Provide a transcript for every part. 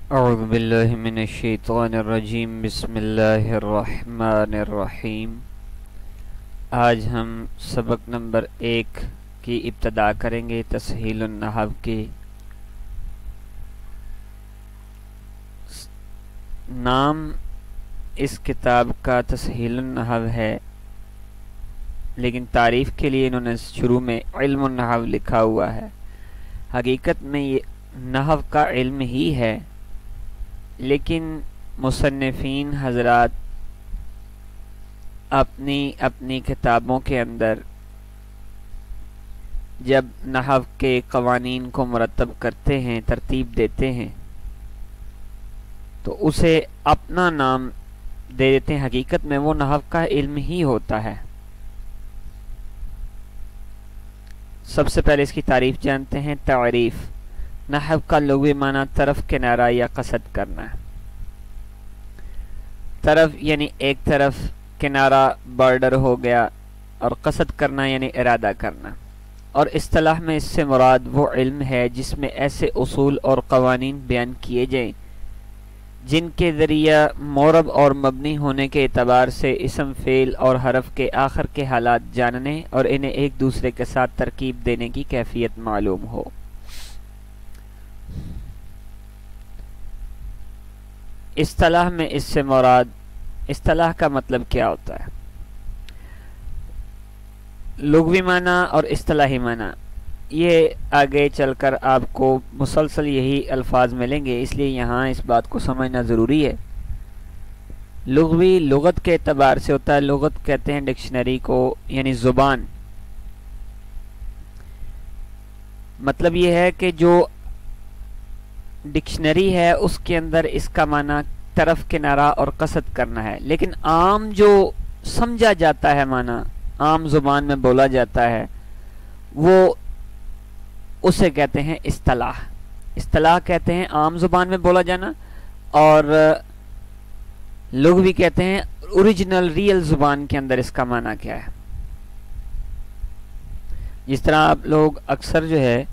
اعوذ باللہ من الشیطان الرجیم بسم اللہ الرحمن الرحیم۔ آج ہم سبق نمبر 1 کی ابتدا کریں گے، تسہیل النحو کی۔ نام اس کتاب کا تسہیل النحو ہے، لیکن تعریف کے لیے انہوں نے شروع میں علم النحو لکھا ہوا ہے۔ حقیقت میں یہ نحو کا علم ہی ہے، لیکن مصنفین حضرات اپنی کتابوں کے اندر جب نحو کے قوانین کو مرتب کرتے ہیں، ترتیب دیتے ہیں، تو اسے اپنا نام دے دیتے ہیں۔ حقیقت میں وہ نحو کا علم ہی ہوتا ہے۔ سب سے پہلے اس کی تعریف جانتے ہیں۔ تعریف نحو کا لغوی معنی طرف، کنارہ یا قصد کرنا ہے۔ طرف یعنی ایک طرف، کنارہ بارڈر ہو گیا، اور قصد کرنا یعنی ارادہ کرنا۔ اور اصطلاح میں اس سے مراد وہ علم ہے جس میں ایسے اصول اور قوانین بیان کیے جائیں جن کے ذریعہ معرب اور مبنی ہونے کے اعتبار سے اسم، فعل اور حرف کے آخر کے حالات جاننے اور انہیں ایک دوسرے کے ساتھ ترکیب دینے کی کیفیت معلوم ہو۔ اصطلاح میں اس سے مراد، اصطلاح کا مطلب کیا ہوتا ہے؟ لغوی معنی اور اصطلاحی معنی، یہ آگے چل کر آپ کو مسلسل یہی الفاظ ملیں گے، اس لیے یہاں اس بات کو سمجھنا ضروری ہے۔ لغوی لغت کے اعتبار سے ہوتا ہے، لغت کہتے ہیں ڈکشنری کو، یعنی زبان۔ مطلب یہ ہے کہ جو ڈکشنری ہے اس کے اندر اس کا معنی طرف، کنارہ اور قصد کرنا ہے، لیکن عام جو سمجھا جاتا ہے معنی، عام زبان میں بولا جاتا ہے، وہ اسے کہتے ہیں اصطلاح۔ اصطلاح کہتے ہیں عام زبان میں بولا جانا، اور لغوی کہتے ہیں اوریجنل ریئل زبان کے اندر اس کا معنی کیا ہے۔ جس طرح آپ لوگ اکثر جو ہے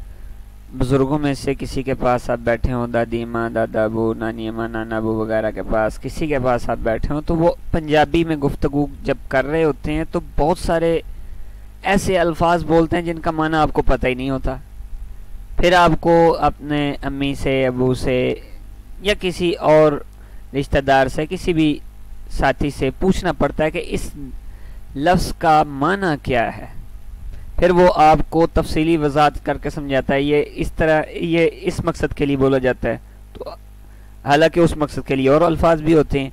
بزرگوں میں سے کسی کے پاس آپ بیٹھے ہوں، دادی ماں، دادا ابو، نانی اماں، نانا ابو وغیرہ کے پاس، کسی کے پاس آپ بیٹھے ہوں، تو وہ پنجابی میں گفتگو جب کر رہے ہوتے ہیں تو بہت سارے ایسے الفاظ بولتے ہیں جن کا معنی آپ کو پتہ ہی نہیں ہوتا۔ پھر آپ کو اپنے امی سے، ابو سے، یا کسی اور رشتہ دار سے، کسی بھی ساتھی سے پوچھنا پڑتا ہے کہ اس لفظ کا معنی کیا ہے۔ پھر وہ آپ کو تفصیلی وضاحت کر کے سمجھاتا ہے، یہ اس طرح، یہ اس مقصد کے لیے بولا جاتا ہے۔ تو حالانکہ اس مقصد کے لیے اور الفاظ بھی ہوتے ہیں،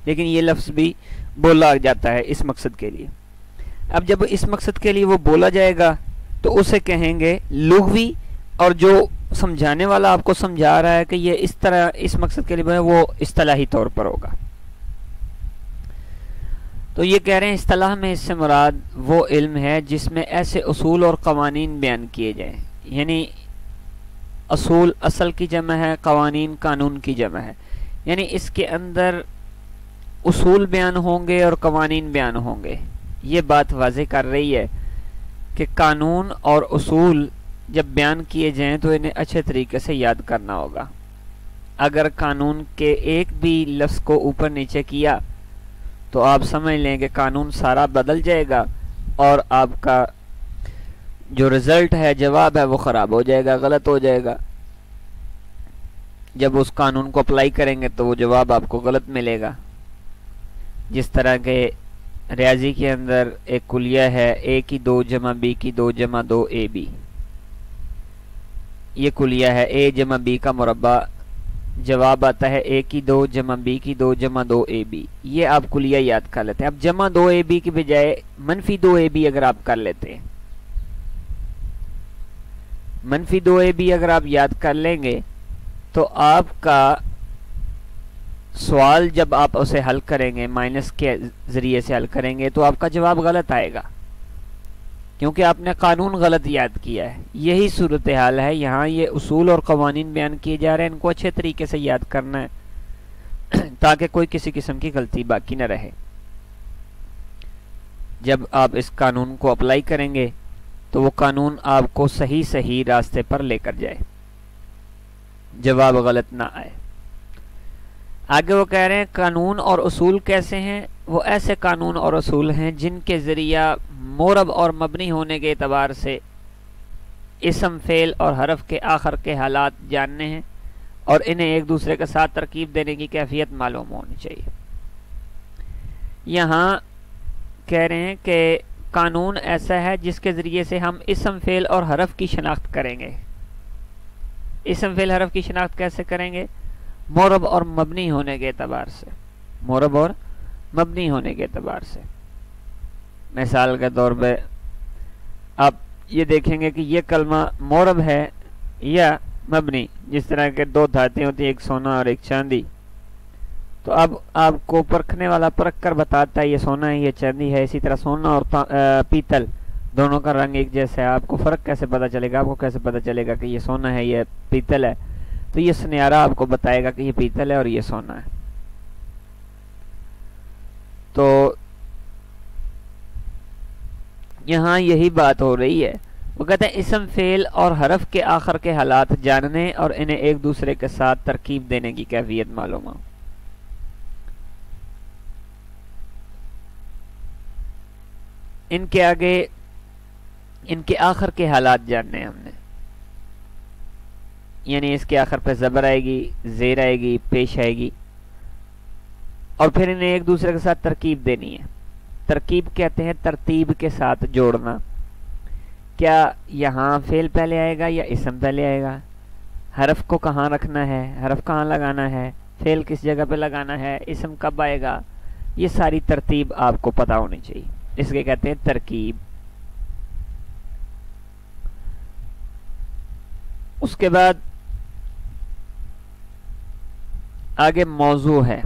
لیکن یہ لفظ بھی بولا جاتا ہے اس مقصد کے لیے۔ اب جب اس مقصد کے لیے وہ بولا جائے گا تو اسے کہیں گے لغوی، اور جو سمجھانے والا آپ کو سمجھا رہا ہے کہ یہ اس طرح اس مقصد کے لیے، وہ اصطلاحی طور پر ہوگا۔ تو یہ کہہ رہے ہیں اصطلاح میں اس سے مراد وہ علم ہے جس میں ایسے اصول اور قوانین بیان کیے جائیں، یعنی اصول اصل کی جمع ہے، قوانین قانون کی جمع ہے، یعنی اس کے اندر اصول بیان ہوں گے اور قوانین بیان ہوں گے۔ یہ بات واضح کر رہی ہے کہ قانون اور اصول جب بیان کیے جائیں تو انہیں اچھے طریقے سے یاد کرنا ہوگا۔ اگر قانون کے ایک بھی لفظ کو اوپر نیچے کیا تو آپ سمجھ لیں کہ قانون سارا بدل جائے گا، اور آپ کا جو رزلٹ ہے، جواب ہے، وہ خراب ہو جائے گا، غلط ہو جائے گا۔ جب اس قانون کو اپلائی کریں گے تو وہ جواب آپ کو غلط ملے گا۔ جس طرح کہ ریاضی کے اندر ایک کلیہ ہے، اے کی 2 جمع بی کی 2 جمع 2 اے بی۔ یہ کلیہ ہے، اے جمع بی کا مربع، جواب آتا ہے اے کی 2 جمع بی کی 2 جمع 2 اے بی۔ یہ آپ کلیہ یاد کر لیتے ہیں۔ اب جمع 2 اے بی کی بجائے منفی 2 اے بی اگر آپ کر لیتے ہیں، منفی 2 اے بی اگر آپ یاد کر لیں گے تو آپ کا سوال جب آپ اسے حل کریں گے، مائنس کے ذریعے سے حل کریں گے، تو آپ کا جواب غلط آئے گا، کیونکہ آپ نے قانون غلط یاد کیا ہے۔ یہی صورتحال ہے یہاں، یہ اصول اور قوانین بیان کیے جا رہے ہیں، ان کو اچھے طریقے سے یاد کرنا ہے تاکہ کوئی کسی قسم کی غلطی باقی نہ رہے۔ جب آپ اس قانون کو اپلائی کریں گے تو وہ قانون آپ کو صحیح راستے پر لے کر جائے، جواب غلط نہ آئے۔ آگے وہ کہہ رہے ہیں قانون اور اصول کیسے ہیں؟ وہ ایسے قانون اور اصول ہیں جن کے ذریعہ مورب اور مبنی ہونے کے اعتبار سے اسم فعل اور حرف کے آخر کے حالات جاننے ہیں اور انہیں ایک دوسرے کے ساتھ ترکیب دینے کی کیفیت معلوم ہونی چاہیے۔ یہاں کہہ رہے ہیں کہ قانون ایسا ہے جس کے ذریعے سے ہم اسم فعل اور حرف کی شناخت کریں گے۔ اسم فعل حرف کی شناخت کیسے کریں گے؟ مورب اور مبنی ہونے کے اعتبار سے، مورب اور مبنی ہونے کے اعتبار سے۔ مثال کے طور پہ آپ یہ دیکھیں گے کہ یہ کلمہ مورب ہے یا مبنی، جس طرح کے دو دھاتیں ہوتی ہیں، ایک سونا اور ایک چاندی، تو اب آپ کو پرکھنے والا پرکھ کر بتاتا ہے یہ سونا ہے یہ چاندی ہے۔ اسی طرح سونا اور پیتل دونوں کا رنگ ایک جیسا ہے، آپ کو فرق کیسے پتہ چلے گا؟ آپ کو کیسے پتہ چلے گا کہ یہ سونا ہے یہ پیتل ہے؟ تو یہ سنیارہ آپ کو بتائے گا کہ یہ پیتل ہے اور یہ سونا ہے۔ تو یہاں یہی بات ہو رہی ہے، وہ کہتے ہیں اسم فعل اور حرف کے آخر کے حالات جاننے اور انہیں ایک دوسرے کے ساتھ ترکیب دینے کی کیفیت معلوم ہو۔ ان کے آگے ان کے آخر کے حالات جاننے ہم نے، یعنی اس کے آخر پہ زبر آئے گی، زیر آئے گی، پیش آئے گی، اور پھر انہیں ایک دوسرے کے ساتھ ترکیب دینی ہے۔ ترکیب کہتے ہیں ترتیب کے ساتھ جوڑنا۔ کیا یہاں فعل پہلے آئے گا یا اسم پہلے آئے گا؟ حرف کو کہاں رکھنا ہے؟ حرف کہاں لگانا ہے؟ فعل کس جگہ پہ لگانا ہے؟ اسم کب آئے گا؟ یہ ساری ترتیب آپ کو پتہ ہونی چاہیے، اس کے کہتے ہیں ترکیب۔ اس کے بعد آگے موضوع ہے۔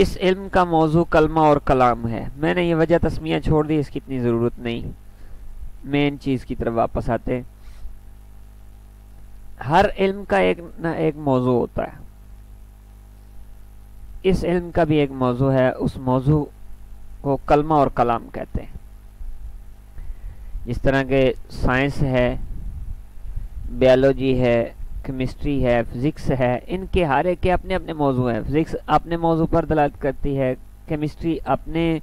اس علم کا موضوع کلمہ اور کلام ہے۔ میں نے یہ وجہ تسمیہ چھوڑ دی، اس کی اتنی ضرورت نہیں، مین چیز کی طرف واپس آتے ہیں۔ ہر علم کا ایک نہ ایک موضوع ہوتا ہے، اس علم کا بھی ایک موضوع ہے، اس موضوع کو کلمہ اور کلام کہتے ہیں۔ جس طرح کہ سائنس ہے، بیالوجی ہے، کیمسٹری ہے، فزکس ہے، ان کے ہر ایک کے اپنے اپنے موضوع ہیں۔ فزکس اپنے موضوع پر دلالت کرتی ہے، کیمسٹری اپنے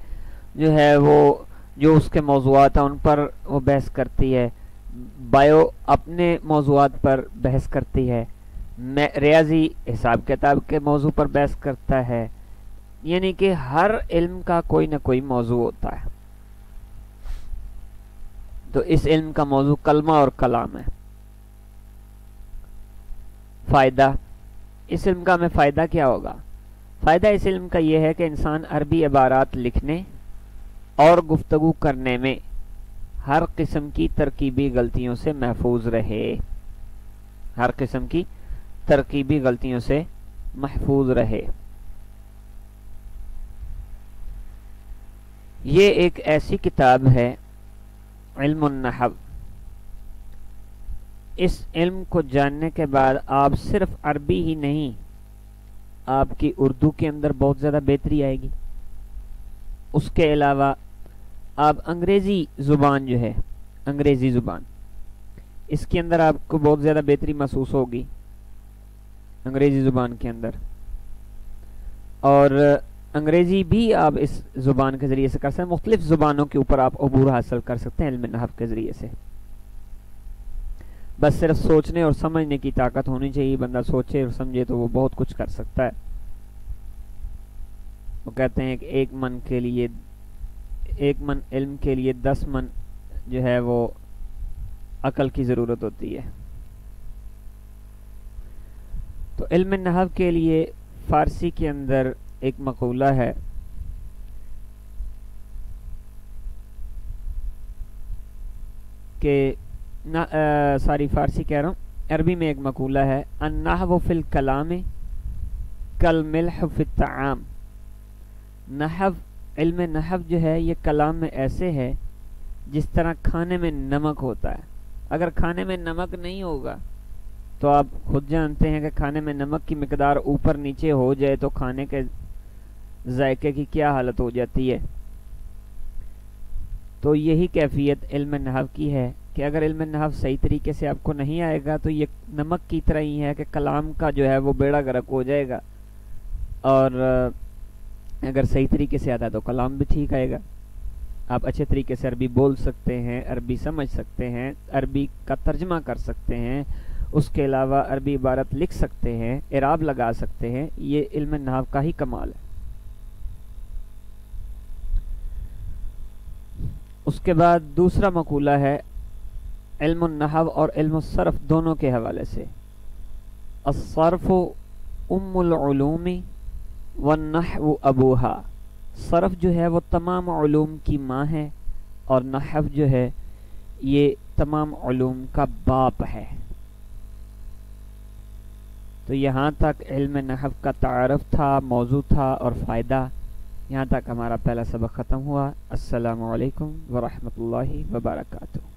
جو ہے وہ جو اس کے موضوعات ہیں ان پر وہ بحث کرتی ہے، بایو اپنے موضوعات پر بحث کرتی ہے، ریاضی حساب کتاب کے موضوع پر بحث کرتا ہے، یعنی کہ ہر علم کا کوئی نہ کوئی موضوع ہوتا ہے۔ تو اس علم کا موضوع کلمہ اور کلام ہے۔ فائدہ، اس علم کا ہمیں فائدہ کیا ہوگا؟ فائدہ اس علم کا یہ ہے کہ انسان عربی عبارات لکھنے اور گفتگو کرنے میں ہر قسم کی ترکیبی غلطیوں سے محفوظ رہے، ہر قسم کی ترکیبی غلطیوں سے محفوظ رہے۔ یہ ایک ایسی کتاب ہے علم النحو، اس علم کو جاننے کے بعد آپ صرف عربی ہی نہیں، آپ کی اردو کے اندر بہت زیادہ بہتری آئے گی۔ اس کے علاوہ آپ انگریزی زبان جو ہے، انگریزی زبان، اس کے اندر آپ کو بہت زیادہ بہتری محسوس ہوگی انگریزی زبان کے اندر، اور انگریزی بھی آپ اس زبان کے ذریعے سے کر سکتے ہیں۔ مختلف زبانوں کے اوپر آپ عبور حاصل کر سکتے ہیں علم نحو کے ذریعے سے۔ بس صرف سوچنے اور سمجھنے کی طاقت ہونی چاہیے، بندہ سوچے اور سمجھے تو وہ بہت کچھ کر سکتا ہے۔ وہ کہتے ہیں کہ ایک من علم کے لیے 10 من جو ہے وہ عقل کی ضرورت ہوتی ہے۔ تو علم نحو کے لیے فارسی کے اندر ایک مقولہ ہے کہ فارسی کہہ رہا ہوں، عربی میں ایک مقولہ ہے، النحو فی الکلام کالملح فی الطعام۔ نحو، علم نحو جو ہے یہ کلام میں ایسے ہے جس طرح کھانے میں نمک ہوتا ہے۔ اگر کھانے میں نمک نہیں ہوگا تو آپ خود جانتے ہیں کہ کھانے میں نمک کی مقدار اوپر نیچے ہو جائے تو کھانے کے ذائقے کی کیا حالت ہو جاتی ہے۔ تو یہی کیفیت علم نحو کی ہے، کہ اگر علم نحو صحیح طریقے سے آپ کو نہیں آئے گا تو یہ نمک کی طرح ہی ہے کہ کلام کا جو ہے وہ بیڑا غرق ہو جائے گا، اور اگر صحیح طریقے سے آتا ہے تو کلام بھی ٹھیک آئے گا، آپ اچھے طریقے سے عربی بول سکتے ہیں، عربی سمجھ سکتے ہیں، عربی کا ترجمہ کر سکتے ہیں، اس کے علاوہ عربی عبارت لکھ سکتے ہیں، اعراب لگا سکتے ہیں، یہ علم نحو کا ہی کمال ہے۔ اس کے بعد دوسرا مقولہ ہے علم النحو اور علم الصرف دونوں کے حوالے سے، الصرف ام العلوم والنحو ابوہا، صرف جو ہے وہ تمام علوم کی ماں ہے اور نحو جو ہے یہ تمام علوم کا باپ ہے۔ تو یہاں تک علم نحو کا تعارف تھا، موضوع تھا اور فائدہ، یہاں تک ہمارا پہلا سبق ختم ہوا۔ السلام علیکم ورحمۃ اللہ وبرکاتہ۔